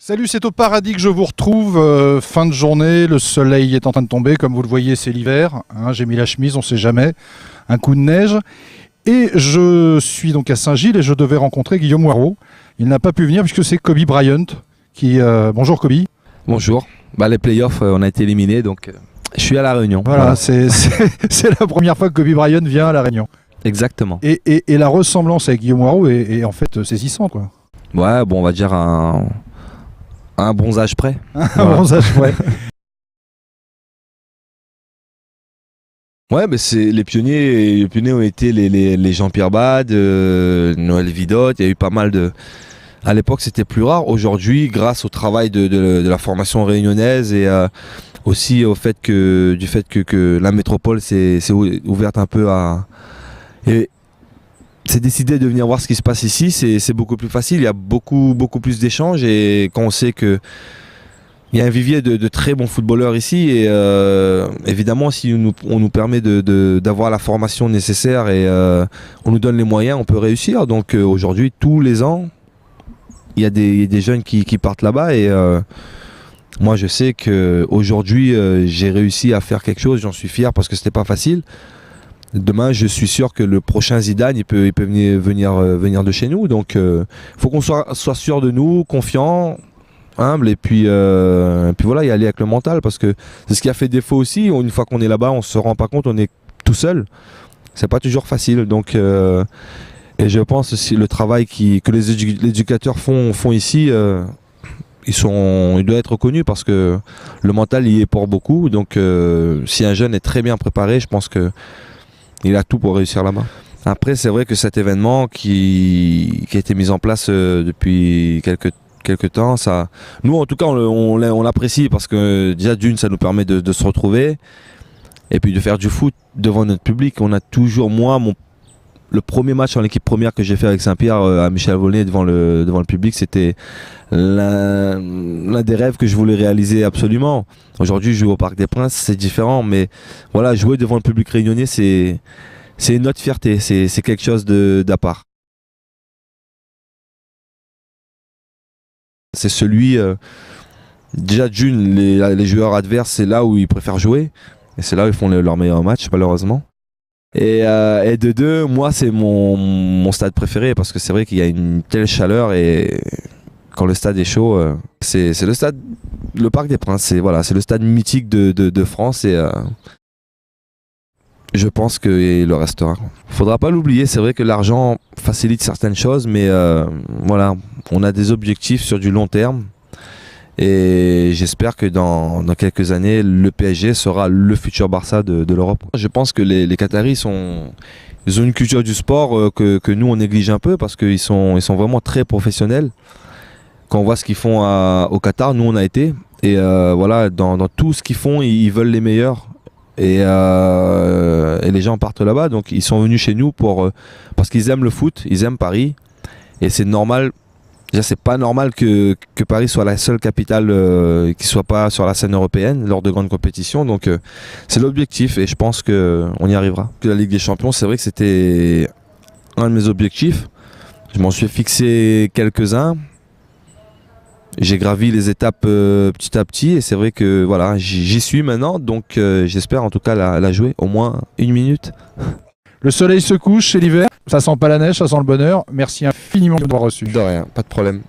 Salut, c'est au paradis que je vous retrouve. Fin de journée, le soleil est en train de tomber. Comme vous le voyez, c'est l'hiver. Hein, j'ai mis la chemise, on ne sait jamais. Un coup de neige. Et je suis donc à Saint-Gilles et je devais rencontrer Guillaume Waro. Il n'a pas pu venir puisque c'est Kobe Bryant qui... Bonjour Kobe. Bonjour. Les playoffs, on a été éliminés, donc je suis à La Réunion. Voilà. C'est la première fois que Kobe Bryant vient à La Réunion. Exactement. Et la ressemblance avec Guillaume Waro est en fait saisissante, quoi. Ouais, bon, on va dire un bronzage près. Un bronzage près. Ouais, c'est les pionniers ont été les Jean-Pierre Bade, Noël Vidotte. Il y a eu pas mal de... À l'époque, c'était plus rare. Aujourd'hui, grâce au travail de la formation réunionnaise et aussi du fait que la métropole s'est ouverte un peu à... Et c'est décidé de venir voir ce qui se passe ici, c'est beaucoup plus facile. Il y a beaucoup plus d'échanges et quand on sait que il y a un vivier de très bons footballeurs ici et évidemment si on nous permet d'avoir la formation nécessaire et on nous donne les moyens, on peut réussir. Donc aujourd'hui, tous les ans, il y a des jeunes qui partent là-bas et moi je sais qu'aujourd'hui j'ai réussi à faire quelque chose, j'en suis fier parce que c'était pas facile. Demain, je suis sûr que le prochain Zidane, il peut venir de chez nous. Donc, faut qu'on soit sûr de nous, confiant, humble, et puis voilà, y aller avec le mental, parce que c'est ce qui a fait défaut aussi. Une fois qu'on est là-bas, on se rend pas compte, on est tout seul. C'est pas toujours facile. Donc, et je pense aussi le travail que les éducateurs font ici. Il doit être reconnu parce que le mental y est pour beaucoup. Donc, si un jeune est très bien préparé, je pense que il a tout pour réussir là-bas. Après, c'est vrai que cet événement qui a été mis en place depuis quelques temps, nous en tout cas on l'apprécie parce que déjà d'une, ça nous permet de se retrouver et puis de faire du foot devant notre public. On a toujours, le premier match en équipe première que j'ai fait avec Saint-Pierre à Michel Volnay devant le public, c'était l'un des rêves que je voulais réaliser absolument. Aujourd'hui, jouer au Parc des Princes, c'est différent, mais voilà, jouer devant le public réunionnais, c'est une autre fierté, c'est quelque chose d'à part. C'est celui, déjà d'une, les joueurs adverses, c'est là où ils préfèrent jouer, et c'est là où ils font leur meilleur match, malheureusement. Et de deux, moi c'est mon stade préféré parce que c'est vrai qu'il y a une telle chaleur et quand le stade est chaud, c'est le stade, le Parc des Princes, c'est le stade mythique de France et je pense qu'il le restera. Faudra pas l'oublier, c'est vrai que l'argent facilite certaines choses, mais voilà, on a des objectifs sur du long terme. Et j'espère que dans quelques années, le PSG sera le futur Barça de l'Europe. Je pense que les Qataris ils ont une culture du sport que nous on néglige un peu parce qu'ils sont vraiment très professionnels. Quand on voit ce qu'ils font au Qatar, nous on a été. Et voilà, dans tout ce qu'ils font, ils veulent les meilleurs. Et les gens partent là-bas, donc ils sont venus chez nous parce qu'ils aiment le foot, ils aiment Paris. Et c'est normal. Déjà, c'est pas normal que Paris soit la seule capitale qui soit pas sur la scène européenne lors de grandes compétitions. Donc, c'est l'objectif et je pense qu'on y arrivera. La Ligue des Champions, c'est vrai que c'était un de mes objectifs. Je m'en suis fixé quelques-uns. J'ai gravi les étapes petit à petit et c'est vrai que voilà, j'y suis maintenant. Donc, j'espère en tout cas la jouer au moins 1 minute. Le soleil se couche, c'est l'hiver. Ça sent pas la neige, ça sent le bonheur. Merci infiniment de m'avoir reçu. De rien, pas de problème.